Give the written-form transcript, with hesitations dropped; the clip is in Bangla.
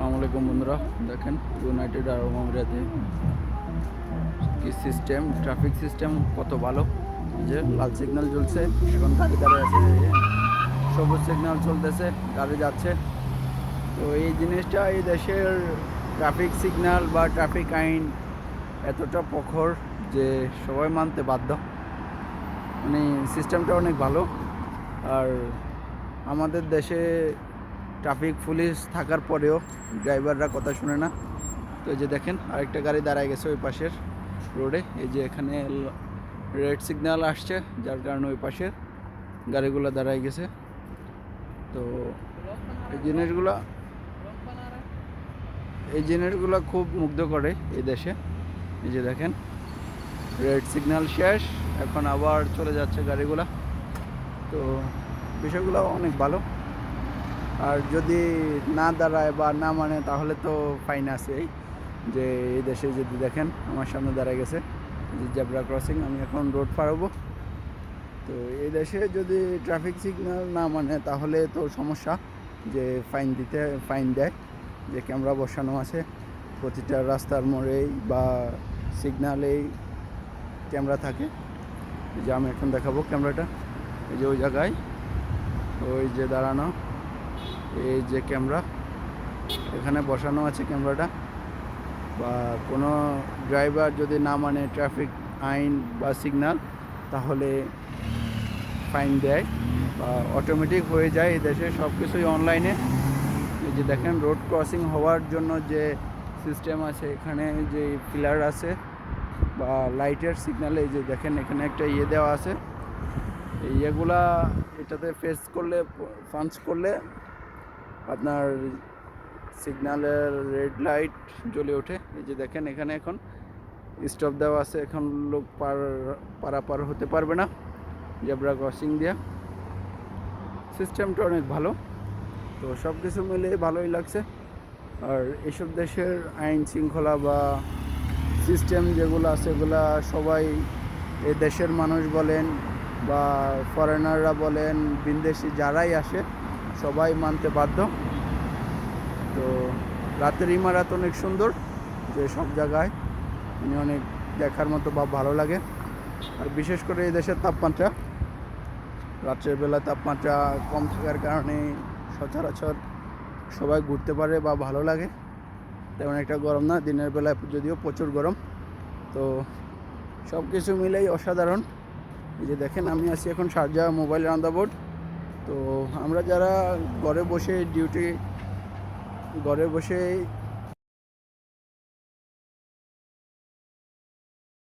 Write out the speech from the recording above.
আসসালামু আলাইকুম বন্ধুরা, দেখেন ইউনাইটেড আরব আমিরাতে কি সিস্টেম, ট্রাফিক সিস্টেম কত ভালো। যে লাল সিগন্যাল জ্বলছে, এখন গাড়ি দাঁড়িয়ে আছে, সবুজ সিগন্যাল চলতেছে, গাড়ি যাচ্ছে। তো এই জিনিসটা এই দেশের ট্রাফিক সিগন্যাল বা ট্রাফিক আইন এতটা প্রখর যে সবাই মানতে বাধ্য। মানে সিস্টেমটা অনেক ভালো। আর আমাদের দেশে ট্রাফিক পুলিশ থাকার পরেও ড্রাইভাররা কথা শুনে না। তো এই যে দেখেন আরেকটা গাড়ি দাঁড়ায় গেছে ওই পাশের রোডে। এই যে এখানে রেড সিগন্যাল আসছে, যার কারণে ওই পাশের গাড়িগুলো দাঁড়ায় গেছে। তো এই জিনিসগুলো খুব মুগ্ধ করে এই দেশে। এই যে দেখেন রেড সিগন্যাল শেষ, এখন আবার চলে যাচ্ছে গাড়িগুলা। তো বিষয়গুলো অনেক ভালো। আর যদি না দাঁড়ায় বা না মানে তাহলে তো ফাইন আছে। যে এই দেশে যদি দেখেন আমার সামনে দাঁড়ায় গেছে যে জেব্রা ক্রসিং, আমি এখন রোড পার হবো। তো এই দেশে যদি ট্রাফিক সিগন্যাল না মানে তাহলে তো সমস্যা, যে ফাইন দেয়। যে ক্যামেরা বসানো আছে প্রতিটা রাস্তার মোড়েই বা সিগন্যালেই ক্যামেরা থাকে। এই যে আমি এখন দেখাবো ক্যামেরাটা, এই যে ওই জায়গায় ওই যে দাঁড়ানো, এই যে ক্যামেরা এখানে বসানো আছে ক্যামেরাটা। বা কোনো ড্রাইভার যদি না মানে ট্রাফিক আইন বা সিগন্যাল তাহলে ফাইন দেয় বা অটোমেটিক হয়ে যায়। এই দেশে সব কিছুই অনলাইনে। এই যে দেখেন রোড ক্রসিং হওয়ার জন্য যে সিস্টেম আছে, এখানে যে পিলার আছে বা লাইটের সিগন্যালে, এই যে দেখেন এখানে একটা দেওয়া আছে। এই ইয়েগুলা এটাতে পাঞ্চ করলে আপনার সিগন্যালের রেড লাইট জ্বলে ওঠে। এই যে দেখেন এখানে এখন স্টপ দেওয়া আছে, এখন লোক পারাপার হতে পারবে না জেব্রা ক্রসিং দিয়ে। সিস্টেমটা অনেক ভালো। তো সব কিছু মিলে ভালোই লাগছে। আর এসব দেশের আইন শৃঙ্খলা বা সিস্টেম যেগুলো আছে এগুলা সবাই, এই দেশের মানুষ বলেন বা ফরেনাররা বলেন, বিদেশি যারাই আসে সবাই মানতে বাধ্য। তো রাতের ইমারত অনেক সুন্দর, যে সব জায়গায় অনেক দেখার মতো বা ভালো লাগে। আর বিশেষ করে এই দেশের তাপমাত্রা, রাত্রের বেলা তাপমাত্রা কম থাকার কারণে সচরাচর সবাই ঘুরতে পারে বা ভালো লাগে। তেমন একটা গরম না, দিনের বেলায় যদিও প্রচুর গরম। তো সব কিছু মিলেই অসাধারণ। এই যে দেখেন আমি আছি এখন Sharjah mobile on the board. তো আমরা যারা ঘরে বসে